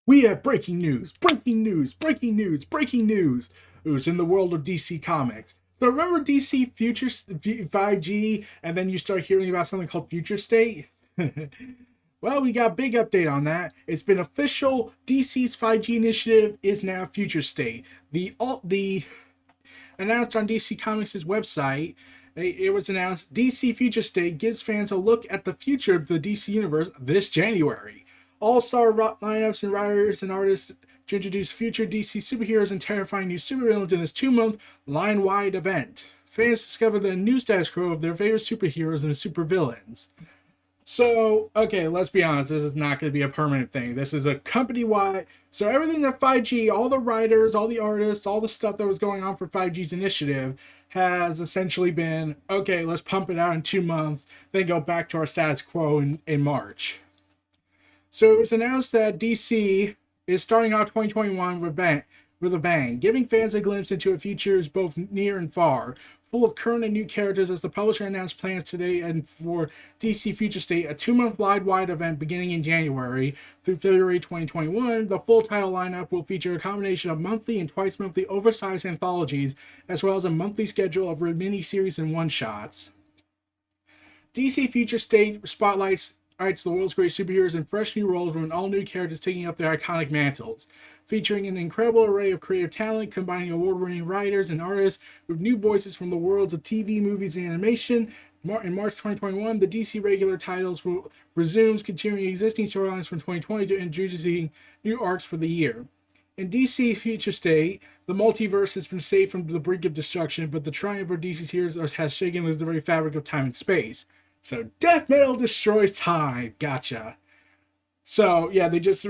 We have breaking news, breaking news, breaking news, breaking news. It was in the world of DC Comics. So remember DC Future 5G, and then you start hearing about something called Future State? Well, we got a big update on that. It's been official. DC's 5G initiative is now Future State. The announced on DC Comics' website, it was announced DC Future State gives fans a look at the future of the DC Universe this January. All-star lineups and writers and artists to introduce future DC superheroes and terrifying new supervillains in this 2-month line-wide event. Fans discover the new status quo of their favorite superheroes and supervillains. So, okay, let's be honest, this is not going to be a permanent thing. This is a company-wide, so everything that 5G, all the writers, all the artists, all the stuff that was going on for 5G's initiative has essentially been, okay, let's pump it out in 2 months, then go back to our status quo in March. So it was announced that DC is starting out 2021 with a bang, giving fans a glimpse into a future both near and far, full of current and new characters as the publisher announced plans today and for DC Future State, a 2-month wide event beginning in January through February 2021. The full title lineup will feature a combination of monthly and twice-monthly oversized anthologies, as well as a monthly schedule of mini-series and one-shots. DC Future State spotlights the world's great superheroes in fresh new roles with all-new characters taking up their iconic mantles, featuring an incredible array of creative talent, combining award-winning writers and artists with new voices from the worlds of TV, movies, and animation. In March 2021, the DC regular titles will resume, continuing existing storylines from 2020 to introducing new arcs for the year. In DC Future State, the multiverse has been saved from the brink of destruction, but the triumph of DC's heroes has shaken loose the very fabric of time and space. So death metal destroys time. Gotcha. So yeah, they just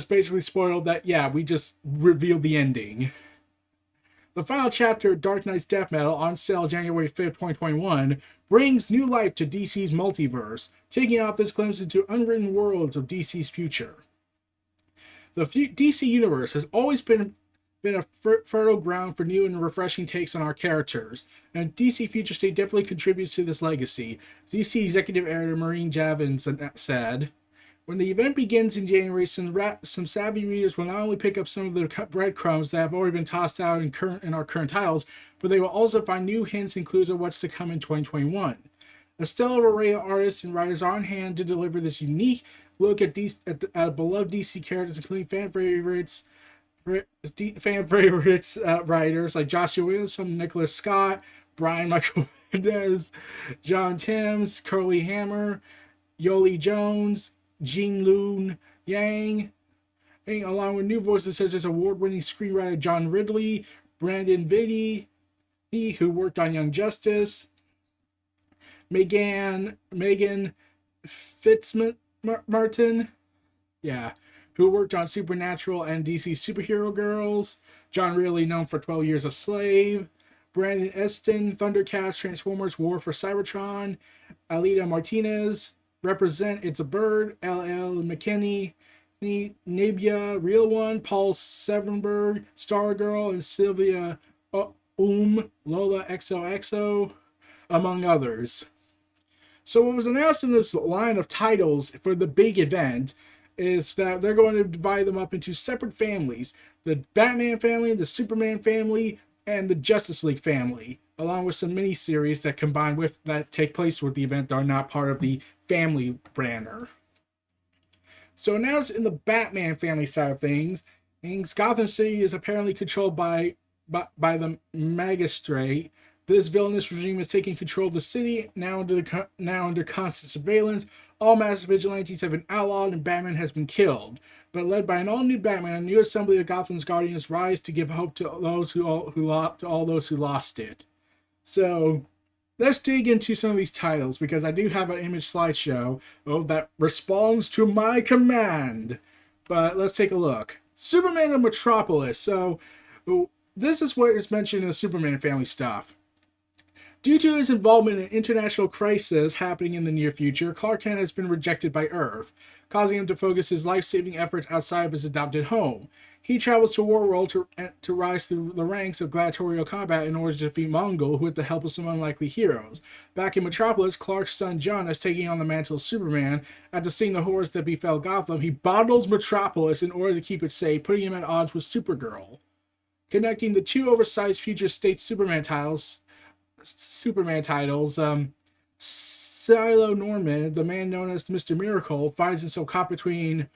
basically spoiled that. Yeah, we just revealed the ending. The final chapter of Dark Knight's Death Metal, on sale January 5th, 2021, brings new life to DC's multiverse, taking off this glimpse into unwritten worlds of DC's future. The DC universe has always been a fertile ground for new and refreshing takes on our characters, and DC Future State definitely contributes to this legacy, DC executive editor Maureen Javins said. When the event begins in January, some savvy readers will not only pick up some of the breadcrumbs that have already been tossed out in our current titles, but they will also find new hints and clues of what's to come in 2021. A stellar array of artists and writers are on hand to deliver this unique look at beloved DC characters, including fan favorites writers like Joshua Williamson, Nicholas Scott, Brian Michael Mendez, John Timms, Curly Hammer, Yoli Jones, Jean Lune Yang, along with new voices such as award-winning screenwriter John Ridley, Brandon Vitti, who worked on Young Justice, Megan Fitzmartin, who worked on Supernatural and DC Superhero Girls, John Ridley, known for 12 Years a Slave, Brandon Eston, Thundercats, Transformers, War for Cybertron, Alida Martinez, Represent, It's a Bird, L.L. McKinney, Nabia, Real One, Paul Sevenberg, Stargirl, and Sylvia Lola XOXO, among others. So what was announced in this line of titles for the big event is that they're going to divide them up into separate families: the Batman family, the Superman family, and the Justice League family, along with some mini-series that take place with the event that are not part of the family banner. So announced in the Batman family side of things, Gotham City is apparently controlled by the Magistrate. This villainous regime is taking control of the city, now under constant surveillance. All massive vigilantes have been outlawed and Batman has been killed. But led by an all-new Batman, a new assembly of Gotham's Guardians rise to give hope to all those who lost it. So let's dig into some of these titles, because I do have an image slideshow that responds to my command. But let's take a look. Superman and Metropolis. So this is what is mentioned in the Superman family stuff. Due to his involvement in international crisis happening in the near future, Clark Kent has been rejected by Earth, causing him to focus his life-saving efforts outside of his adopted home. He travels to Warworld to rise through the ranks of gladiatorial combat in order to defeat Mongol with the help of some unlikely heroes. Back in Metropolis, Clark's son John is taking on the mantle of Superman. After seeing the horrors that befell Gotham, he bottles Metropolis in order to keep it safe, putting him at odds with Supergirl. Connecting the two oversized future state Superman titles, Silo Norman, the man known as Mr. Miracle, finds himself caught between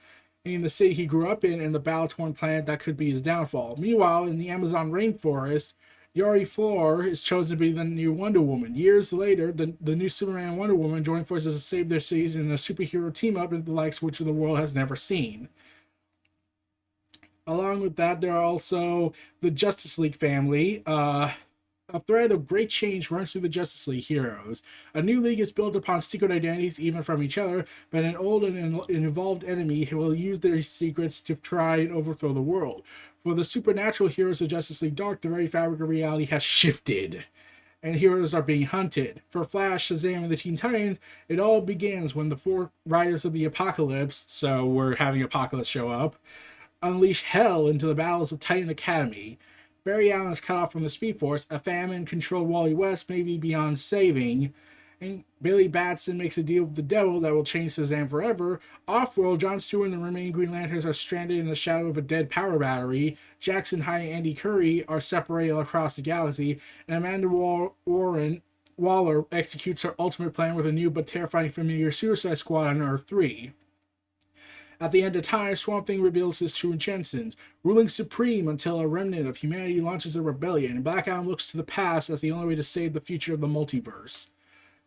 in the city he grew up in and the battle-torn planet that could be his downfall. Meanwhile, in the Amazon rainforest, Yari Floor is chosen to be the new Wonder Woman. Years later, the new Superman and Wonder Woman join forces to save their cities in a superhero team-up in the likes which the world has never seen. Along with that, there are also the Justice League family. A thread of great change runs through the Justice League heroes. A new league is built upon secret identities, even from each other, but an old and evolved enemy will use their secrets to try and overthrow the world. For the supernatural heroes of Justice League Dark, the very fabric of reality has shifted, and heroes are being hunted. For Flash, Shazam, and the Teen Titans, it all begins when the four riders of the Apocalypse, so we're having Apocalypse show up, unleash hell into the battles of Titan Academy. Barry Allen is cut off from the Speed Force. A famine-controlled Wally West may be beyond saving. And Billy Batson makes a deal with the devil that will change Shazam forever. Off-world, Jon Stewart and the remaining Green Lanterns are stranded in the shadow of a dead power battery. Jackson Hyde and Andy Curry are separated across the galaxy. And Amanda Waller executes her ultimate plan with a new but terrifying familiar Suicide Squad on Earth 3. At the end of time, Swamp Thing reveals his true intentions, ruling supreme until a remnant of humanity launches a rebellion, and Black Adam looks to the past as the only way to save the future of the multiverse.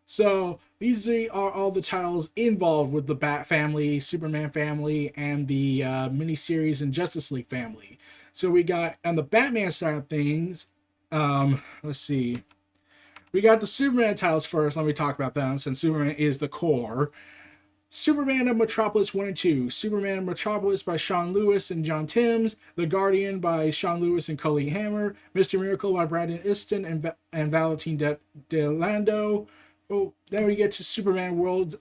So, these are all the titles involved with the Bat family, Superman family, and the miniseries and Justice League family. So we got, on the Batman side of things, let's see. We got the Superman titles first. Let me talk about them, since Superman is the core. Superman of Metropolis 1 and 2. Superman of Metropolis by Sean Lewis and John Timms. The Guardian by Sean Lewis and Colleen Hammer. Mr. Miracle by Brandon Easton and Valentin Delando. Oh, then we get to Superman Worlds,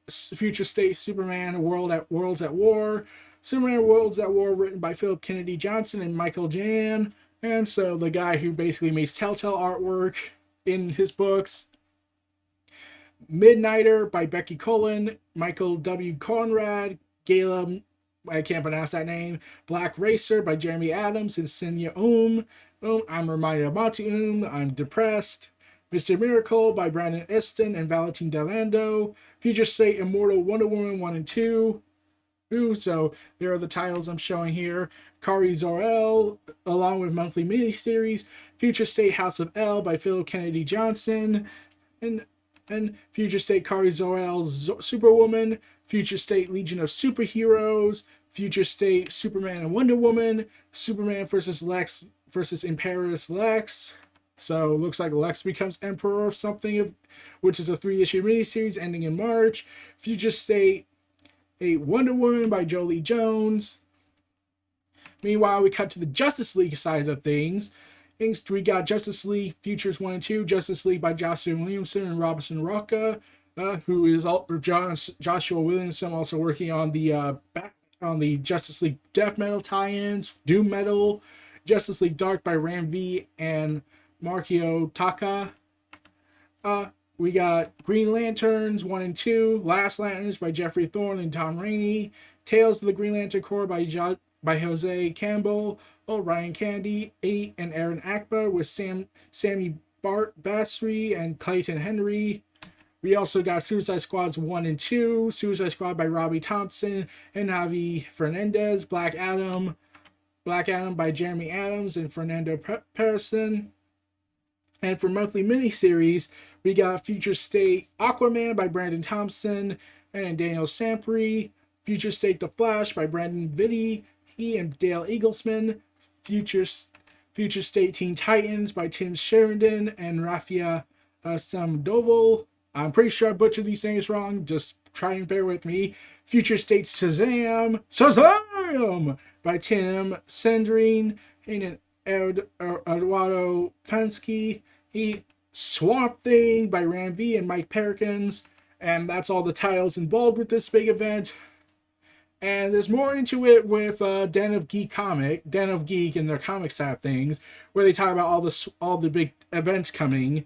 Future State Superman Worlds at War. Superman Worlds at War written by Philip Kennedy Johnson and Michael Jan. And so the guy who basically makes Telltale artwork in his books. Midnighter by Becky Cullen, Michael W. Conrad, Gala, I can't pronounce that name, Black Racer by Jeremy Adams and Senya I'm reminded of Monty I'm depressed. Mr. Miracle by Brandon Easton and Valentin Delando, Future State Immortal Wonder Woman 1 and 2. So there are the titles I'm showing here. Kari Zor-El, along with monthly miniseries, Future State House of L by Philip Kennedy Johnson, and Future State Kari Zor-El's Superwoman, Future State Legion of Superheroes, Future State Superman and Wonder Woman, Superman versus Lex versus Imperious Lex. So it looks like Lex becomes Emperor of something, which is a 3-issue miniseries ending in March. Future State a Wonder Woman by Jolie Jones. Meanwhile, we cut to the Justice League side of things. We got Justice League Futures 1 and 2, Justice League by Joshua Williamson and Robinson Rocca, who is Joshua Williamson also working on the Justice League Death Metal tie-ins, Doom Metal, Justice League Dark by Ram V and Markio Taka. We got Green Lanterns 1 and 2, Last Lanterns by Jeffrey Thorne and Tom Rainey, Tales of the Green Lantern Corps by Jose Campbell, Ryan Candy, 8, and Aaron Akbar with Sammy Basri and Clayton Henry. We also got Suicide Squads 1 and 2, Suicide Squad by Robbie Thompson and Javi Fernandez, Black Adam by Jeremy Adams and Fernando Pearson. And for monthly miniseries, we got Future State Aquaman by Brandon Thompson and Daniel Sampry, Future State The Flash by Brandon Vitti and Dale Eaglesman, Future State Teen Titans by Tim Sheridan and Rafia Samdoval. I'm pretty sure I butchered these things wrong. Just try and bear with me. Future State Shazam by Tim Sendrine and Eduardo Pansky. Swamp Thing by Ram V and Mike Perkins. And that's all the titles involved with this big event. And there's more into it with Den of Geek and their comic side of things, where they talk about all the big events coming.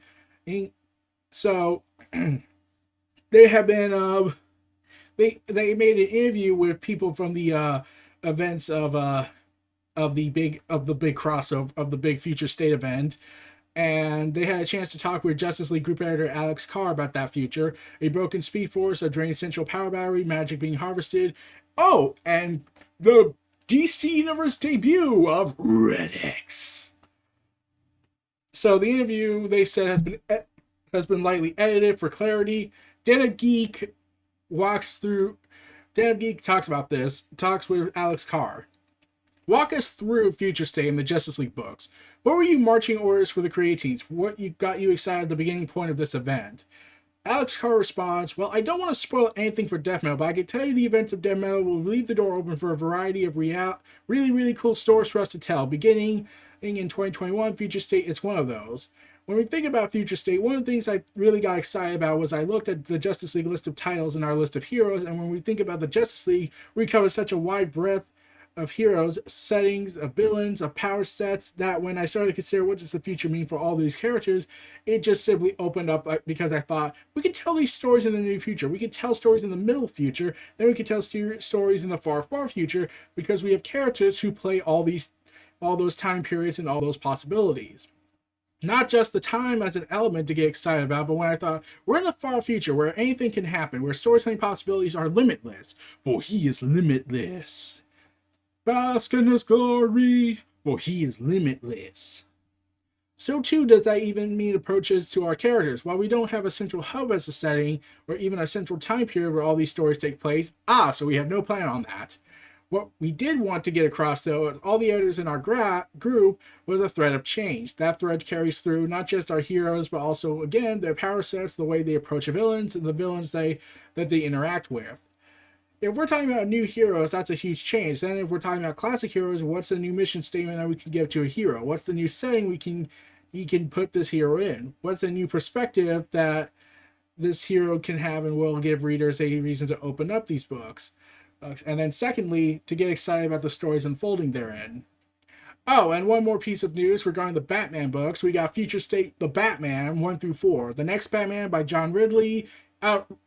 So they have been they made an interview with people from the events of the big crossover of the big future state event, and they had a chance to talk with Justice League group editor Alex Carr about that future, a broken Speed Force, a drained central power battery, magic being harvested. Oh, and the DC Universe debut of Red X. So the interview, they said, has been lightly edited for clarity. Den of Geek talks about this, talks with Alex Carr. Walk us through Future State in the Justice League books. What were your marching orders for the creatives? What got you excited at the beginning point of this event? Alex Carr responds, well, I don't want to spoil anything for Death Metal, but I can tell you the events of Death Metal will leave the door open for a variety of really, really cool stories for us to tell. Beginning in 2021, Future State is one of those. When we think about Future State, one of the things I really got excited about was I looked at the Justice League list of titles and our list of heroes, and when we think about the Justice League, we cover such a wide breadth of heroes, settings, of villains, of power sets, that when I started to consider what does the future mean for all these characters, it just simply opened up because I thought, we could tell these stories in the near future, we could tell stories in the middle future, then we could tell stories in the far, far future, because we have characters who play all those time periods and all those possibilities. Not just the time as an element to get excited about, but when I thought, we're in the far future where anything can happen, where storytelling possibilities are limitless, for he is limitless. Bask in his glory, for he is limitless. So too does that even mean approaches to our characters. While we don't have a central hub as a setting, or even a central time period where all these stories take place, so we have no plan on that. What we did want to get across, though, all the editors in our group, was a thread of change. That thread carries through not just our heroes, but also, again, their power sets, the way they approach villains, and the villains that they interact with. If we're talking about new heroes, that's a huge change. Then if we're talking about classic heroes, what's the new mission statement that we can give to a hero? What's the new setting we can put this hero in? What's the new perspective that this hero can have and will give readers a reason to open up these books? And then secondly, to get excited about the stories unfolding therein. Oh, and one more piece of news regarding the Batman books. We got Future State The Batman 1 through 4. The Next Batman by John Ridley,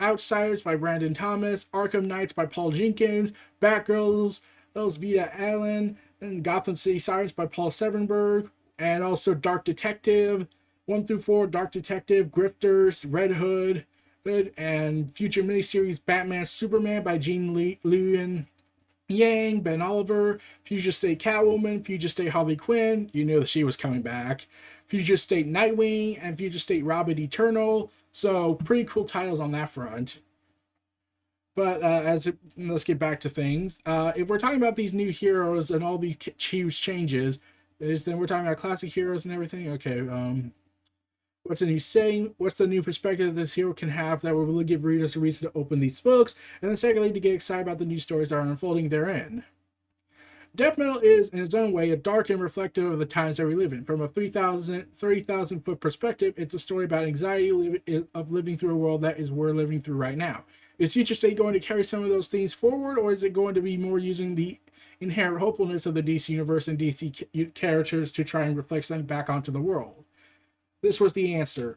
Outsiders by Brandon Thomas, Arkham Knights by Paul Jenkins, Batgirls, Vita Allen, and Gotham City Sirens by Paul Severnberg, and also Dark Detective 1 through 4, Dark Detective, Grifters, Red Hood, and future miniseries Batman Superman by Gene Luen Yang, Ben Oliver, Future State Catwoman, Future State Harley Quinn, you knew that she was coming back, Future State Nightwing, and Future State Robin Eternal. So pretty cool titles on that front. But let's get back to things. If we're talking about these new heroes and all these huge changes, then we're talking about classic heroes and everything. Okay, what's the new saying? What's the new perspective this hero can have that will really give readers a reason to open these books? And then secondly, to get excited about the new stories that are unfolding therein. Death Metal is, in its own way, a dark and reflective of the times that we live in. From a 30,000 foot perspective, it's a story about anxiety of living through a world that is we're living through right now. Is Future State going to carry some of those things forward, or is it going to be more using the inherent hopefulness of the DC Universe and DC characters to try and reflect something back onto the world? This was the answer.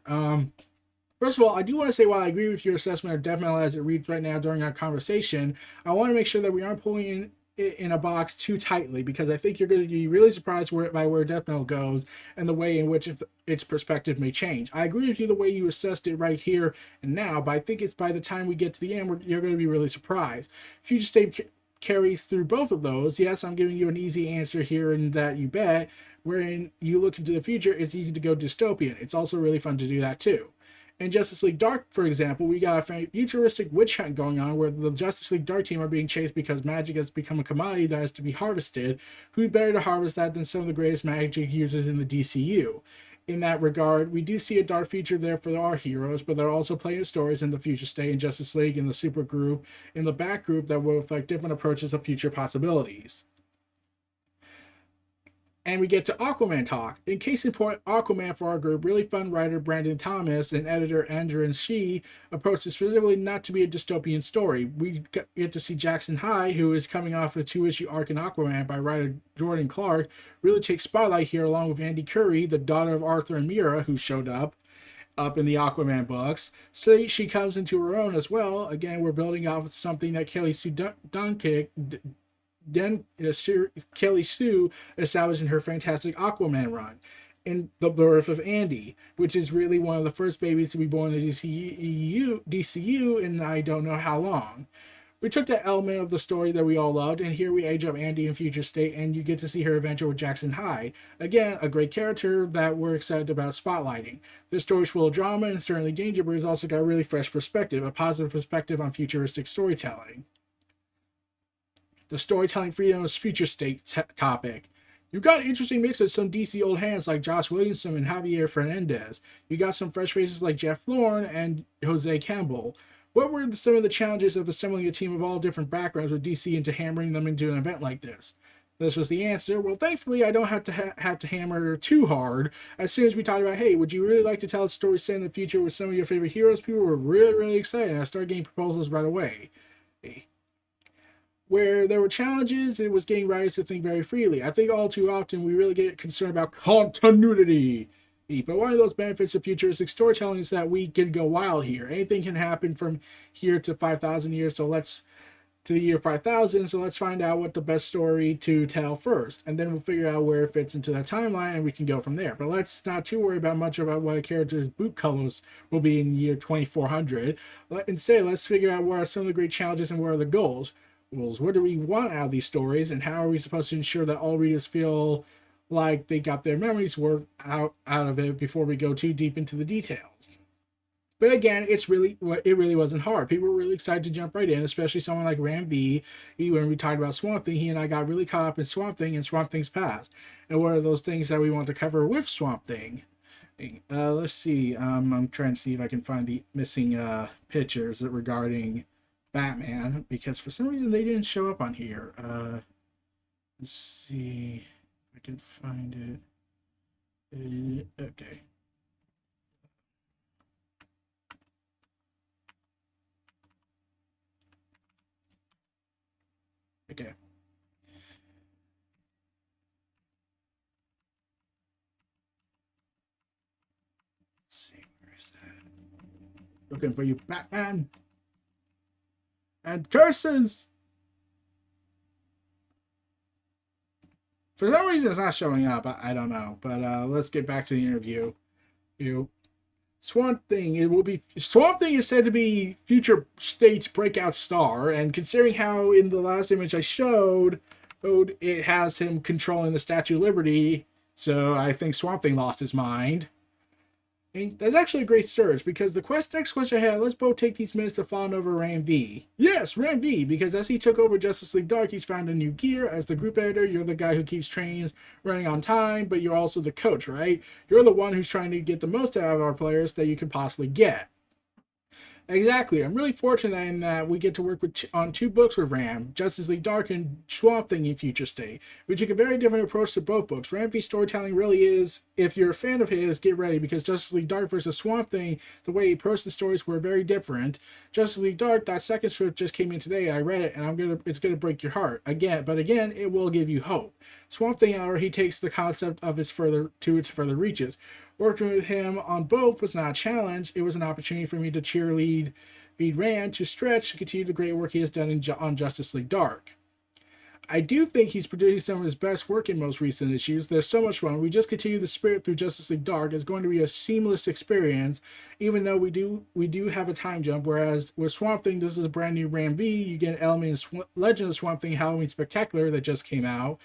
First of all, I do want to say, while I agree with your assessment of Death Metal as it reads right now during our conversation, I want to make sure that we aren't pulling in a box too tightly, because I think you're going to be really surprised by where Death Metal goes and the way in which its perspective may change. I agree with you the way you assessed it right here and now, but I think it's by the time we get to the end, you're going to be really surprised. Future State carries through both of those. Yes, I'm giving you an easy answer here, and that you bet. Wherein you look into the future, it's easy to go dystopian. It's also really fun to do that too. In Justice League Dark, for example, we got a futuristic witch hunt going on where the Justice League Dark team are being chased because magic has become a commodity that has to be harvested. Who's better to harvest that than some of the greatest magic users in the DCU? In that regard, we do see a dark future there for our heroes, but they're also playing stories in the Future State, in Justice League, in the Super Group, in the Back Group that will reflect different approaches of future possibilities. And we get to Aquaman talk. In case in point, Aquaman for our group, really fun writer Brandon Thomas and editor Andrew and Shee approached it specifically not to be a dystopian story. We get to see Jackson Hyde, who is coming off a 2-issue arc in Aquaman by writer Jordan Clark, really take spotlight here along with Andy Curry, the daughter of Arthur and Mira, who showed up in the Aquaman books. So she comes into her own as well. Again, we're building off something that Kelly Sue Kelly Sue established in her fantastic Aquaman run. In the birth of Andy, which is really one of the first babies to be born in the DCU in I don't know how long. We took that element of the story that we all loved, and here we age up Andy in Future State, and you get to see her adventure with Jackson Hyde. Again, a great character that we're excited about spotlighting. This story's full of drama and certainly danger, but it's also got a really fresh perspective, a positive perspective on futuristic storytelling. The storytelling freedom is Future State topic. You got an interesting mix of some DC old hands like Josh Williamson and Javier Fernandez. You got some fresh faces like Jeff Lorne and Jose Campbell. What were some of the challenges of assembling a team of all different backgrounds with DC into hammering them into an event like this? This was the answer. Well, thankfully, I don't have to have to hammer too hard. As soon as we talked about, hey, would you really like to tell a story set in the future with some of your favorite heroes? People were really, really excited, and I started getting proposals right away. Where there were challenges, it was getting writers to think very freely. I think all too often we really get concerned about continuity. But one of those benefits of futuristic storytelling is that we can go wild here. Anything can happen from here to 5,000 years, to the year 5,000. So let's find out what the best story to tell first, and then we'll figure out where it fits into that timeline, and we can go from there. But let's not too worry about much about what a character's boot colors will be in year 2400. Instead, let's figure out what are some of the great challenges and what are the goals. What do we want out of these stories, and how are we supposed to ensure that all readers feel like they got their memories worth out of it before we go too deep into the details? But again, it really wasn't hard. People were really excited to jump right in, especially someone like Ram V. When we talked about Swamp Thing, he and I got really caught up in Swamp Thing and Swamp Thing's past. And what are those things that we want to cover with Swamp Thing? Let's see. I'm trying to see if I can find the missing pictures regarding Batman, because for some reason they didn't show up on here. Let's see if I can find it. Okay. Okay. Let's see, where is that? Looking for you, Batman. And curses! For some reason it's not showing up. I don't know. But let's get back to the interview. Swamp Thing is said to be Future State's breakout star, and considering how in the last image I showed it has him controlling the Statue of Liberty, so I think Swamp Thing lost his mind. And that's actually a great search, because the next question I had, let's both take these minutes to fawn over Ram V. Yes, Ram V, because as he took over Justice League Dark, he's found a new gear. As the group editor, you're the guy who keeps trains running on time, but you're also the coach, right? You're the one who's trying to get the most out of our players that you can possibly get. Exactly. I'm really fortunate in that we get to work on 2 books with Ram, Justice League Dark and Swamp Thing in Future State. We took a very different approach to both books. Ram V's storytelling really is, if you're a fan of his, get ready, because Justice League Dark versus Swamp Thing, the way he approached the stories were very different. Justice League Dark, that second strip just came in today. I read it, and it's gonna break your heart again. But again, it will give you hope. Swamp Thing, however, he takes the concept of its further reaches. Working with him on both was not a challenge. It was an opportunity for me to cheerlead Rand to stretch to continue the great work he has done on Justice League Dark. I do think he's producing some of his best work in most recent issues. There's so much fun. We just continue the spirit through Justice League Dark. It's going to be a seamless experience, even though we do have a time jump. Whereas with Swamp Thing, this is a brand new Ram V. You get an element in Legend of Swamp Thing Halloween Spectacular that just came out.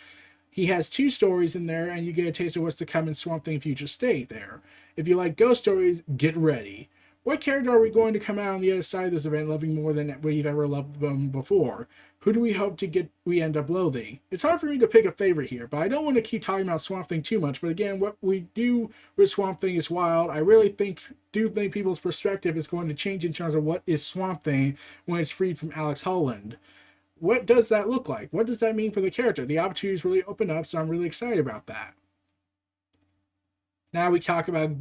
He has 2 stories in there, and you get a taste of what's to come in Swamp Thing Future State there. If you like ghost stories, get ready. What character are we going to come out on the other side of this event loving more than we've ever loved them before? Who do we hope we end up loathing? It's hard for me to pick a favorite here, but I don't want to keep talking about Swamp Thing too much. But again, what we do with Swamp Thing is wild. I really think people's perspective is going to change in terms of what is Swamp Thing when it's freed from Alex Holland. what does that look like? What does that mean for the character? The opportunities really open up, so I'm really excited about that. Now we talk about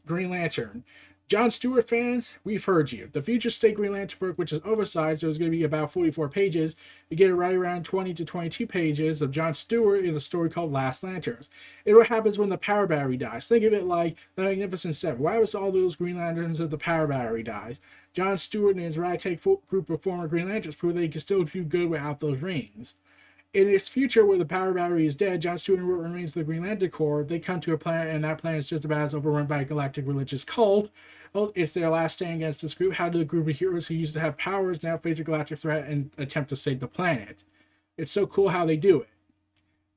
Green Lantern. John Stewart fans, we've heard you. The Future State Green Lantern book, which is oversized, so it's going to be about 44 pages. You get it right around 20 to 22 pages of John Stewart in a story called Last Lanterns. It what happens when the power battery dies. Think of it like the Magnificent Seven. Why was all those Green Lanterns if the power battery dies? John Stewart and his ragtag group of former Green Lanterns prove they can still do good without those rings. In this future where the power battery is dead, John Stewart remains the Green Lantern Corps. They come to a planet, and that planet is just about as overrun by a galactic religious cult. Well, it's their last stand against this group. How do the group of heroes who used to have powers now face a galactic threat and attempt to save the planet? It's so cool how they do it.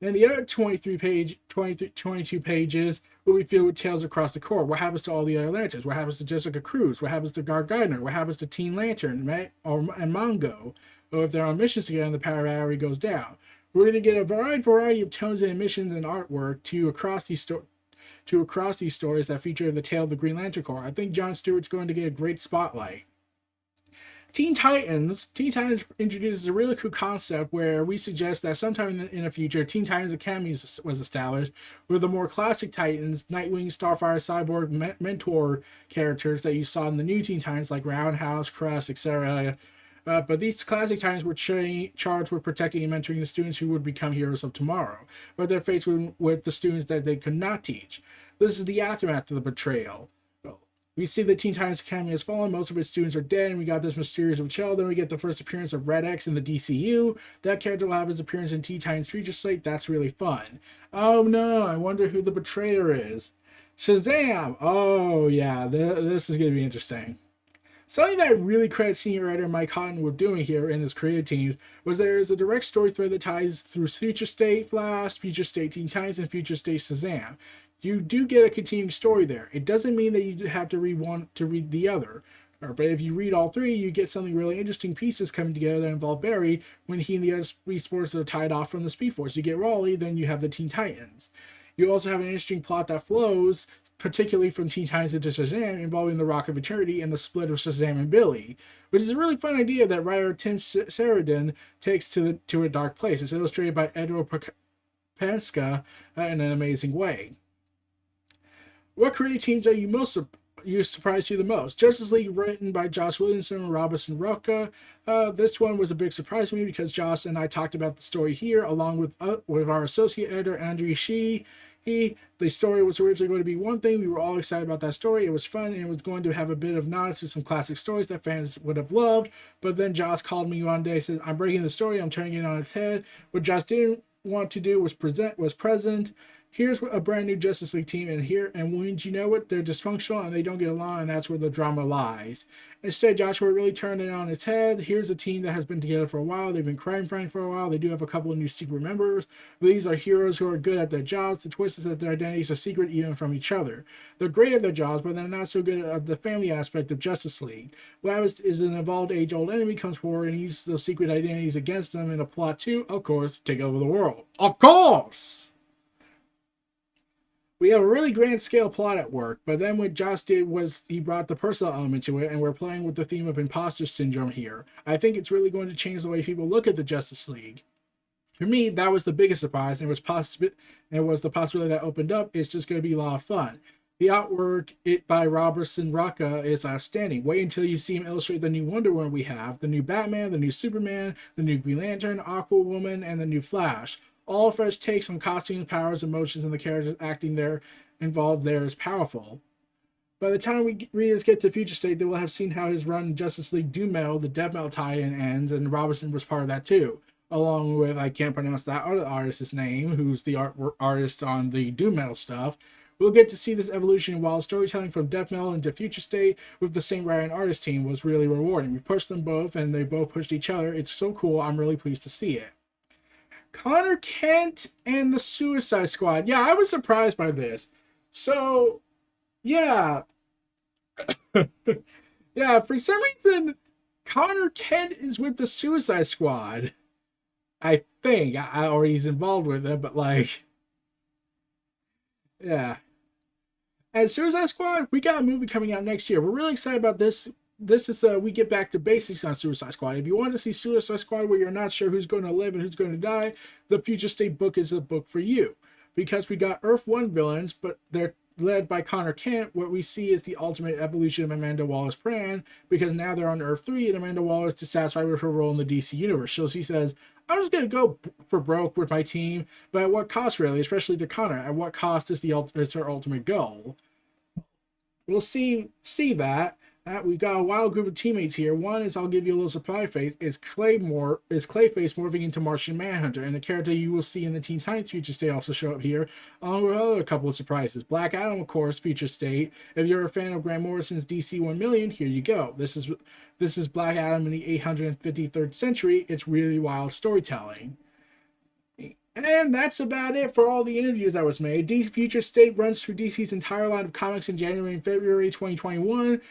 Then the other 22 pages will be filled with tales across the Corps. What happens to all the other Lanterns? What happens to Jessica Cruz? What happens to Gar Gardner? What happens to Teen Lantern and Mongo? Or if they're on missions together and the power battery goes down. We're going to get a variety of tones and emissions and artwork to across these stories that feature the tale of the Green Lantern Corps. I think John Stewart's going to get a great spotlight. Teen Titans introduces a really cool concept where we suggest that sometime in the future, Teen Titans Academy was established, where the more classic Titans, Nightwing, Starfire, Cyborg, Mentor characters that you saw in the new Teen Titans like Roundhouse, Crust, etc., but these classic Titans were charged with protecting and mentoring the students who would become heroes of tomorrow, but they're faced with the students that they could not teach. This is the aftermath of the betrayal. We see the Teen Titans Academy has fallen, most of its students are dead, and we got this mysterious betrayal. Then we get the first appearance of Red X in the DCU. That character will have his appearance in Teen Titans Future State. That's really fun. Oh no, I wonder who the betrayer is. Shazam! Oh yeah, this is going to be interesting. Something that I really credit senior writer Mike Houghton with doing here in his creative teams was there is a direct story thread that ties through Future State Flash, Future State Teen Titans, and Future State Shazam. You do get a continuing story there. It doesn't mean that you have to read one to read the other. But if you read all three, you get something really interesting pieces coming together that involve Barry when he and the other Speed Force are tied off from the Speed Force. You get Raleigh, then you have the Teen Titans. You also have an interesting plot that flows, particularly from Teen Titans into Shazam, involving the Rock of Eternity and the split of Shazam and Billy, which is a really fun idea that writer Tim Sheridan takes to a dark place. It's illustrated by Edward Penska in an amazing way. What creative teams are you surprised you the most? Justice League, written by Josh Williamson and Robinson Roca. This one was a big surprise to me because Josh and I talked about the story here, along with our associate editor Andrew Shee. The story was originally going to be one thing. We were all excited about that story. It was fun, and it was going to have a bit of nods to some classic stories that fans would have loved. But then Josh called me one day and said, "I'm breaking the story. I'm turning it on its head." What Josh didn't want to do was present. Here's a brand new Justice League team, and wouldn't you know it, they're dysfunctional and they don't get along, and that's where the drama lies. Instead, Joshua really turned it on its head. Here's a team that has been together for a while. They've been crime fighting for a while. They do have a couple of new secret members. These are heroes who are good at their jobs. The twist is that their identities are secret even from each other. They're great at their jobs, but they're not so good at the family aspect of Justice League. What is an evolved age-old enemy comes forward and uses those secret identities against them in a plot to, of course, take over the world. Of course! We have a really grand scale plot at work, but then what Josh did was he brought the personal element to it, and we're playing with the theme of imposter syndrome here. I think it's really going to change the way people look at the Justice League. For me, that was the biggest surprise, and it was the possibility that opened up. It's just going to be a lot of fun. The artwork by Robertson Rocca is outstanding. Wait until you see him illustrate the new Wonder Woman we have, the new Batman, the new Superman, the new Green Lantern, Aquawoman, and the new Flash. All fresh takes on costumes, powers, emotions, and the characters acting there involved there is powerful. By the time readers get to Future State, they will have seen how his run in Justice League Doom Metal, the Death Metal tie-in ends, and Robinson was part of that too. Along with, I can't pronounce that other artist's name, who's the artist on the Doom Metal stuff. We'll get to see this evolution while storytelling from Death Metal into Future State with the same writer and artist team was really rewarding. We pushed them both, and they both pushed each other. It's so cool. I'm really pleased to see it. Conor Kent and the Suicide Squad. Yeah, I was surprised by this. So, yeah. Yeah, for some reason, Conor Kent is with the Suicide Squad. I think. Or he's involved with it, but like... Yeah. And Suicide Squad, we got a movie coming out next year. We're really excited about this we get back to basics on Suicide Squad. If you want to see Suicide Squad where you're not sure who's going to live and who's going to die, the Future State book is a book for you. Because we got Earth 1 villains, but they're led by Conor Kent. What we see is the ultimate evolution of Amanda Waller's plan, because now they're on Earth 3 and Amanda Waller is dissatisfied with her role in the DC universe. So she says, I'm just going to go for broke with my team, but at what cost really, especially to Conor? At what cost is her ultimate goal? We'll see that. We've got a wild group of teammates here. One is, I'll give you a little surprise face, is Clayface morphing into Martian Manhunter, and the character you will see in the Teen Titans Future State also show up here, along with other couple of surprises. Black Adam, of course, Future State. If you're a fan of Grant Morrison's DC 1 Million, here you go. This is Black Adam in the 853rd century. It's really wild storytelling. And that's about it for all the interviews that was made. Future State runs through DC's entire line of comics in January and February 2021.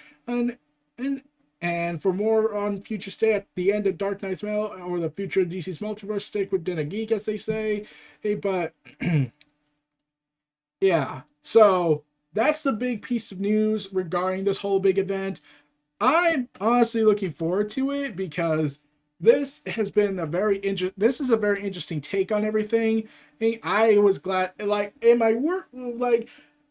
And for more on Future State at the end of Dark Knight's Metal or the future of DC's multiverse, stick with Den of Geek, as they say. But yeah, so that's the big piece of news regarding this whole big event. I'm honestly looking forward to it because this has been this is a very interesting take on everything. I was glad, like, in my work, like,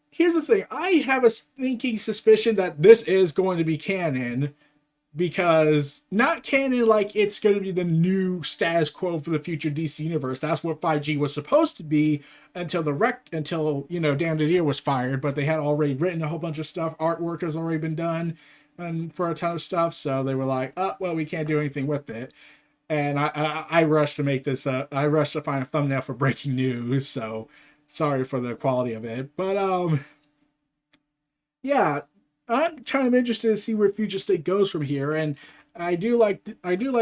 here's the thing. I have a sneaking suspicion that this is going to be canon, because not canon like it's going to be the new status quo for the future DC universe. That's what 5G was supposed to be until Dan Didier was fired, but they had already written a whole bunch of stuff. Artwork has already been done and for a ton of stuff, so they were like, oh, well, we can't do anything with it. And I rushed to make this I rushed to find a thumbnail for breaking news, so sorry for the quality of it. But yeah, I'm kind of interested to see where Future State goes from here, and I do like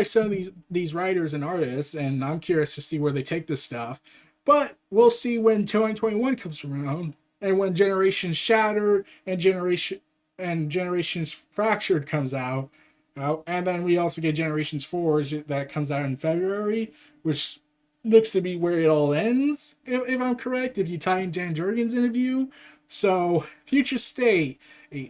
some of these writers and artists, and I'm curious to see where they take this stuff. But we'll see when 2021 comes around, and when Generations Shattered and Generations Fractured comes out, and then we also get Generations 4 that comes out in February, which looks to be where it all ends, if I'm correct, if you tie in Dan Jurgens' interview. So, Future State,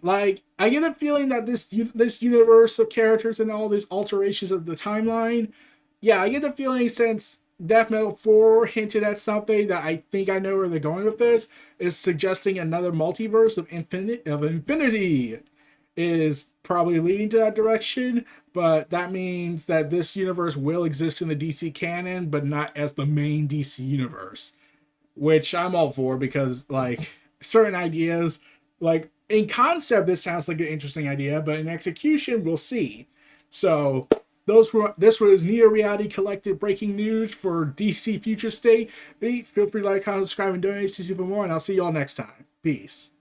like, I get a feeling that this universe of characters and all these alterations of the timeline, yeah, I get the feeling, since Death Metal 4 hinted at something that I think I know where they're going with this, is suggesting another multiverse of infinity is probably leading to that direction, but that means that this universe will exist in the DC canon, but not as the main DC universe, which I'm all for, because, like, certain ideas, like, in concept, this sounds like an interesting idea, but in execution, we'll see. So, this was Neo Reality Collective breaking news for DC Future State. Feel free to like, comment, subscribe, and donate to see for more, and I'll see you all next time. Peace.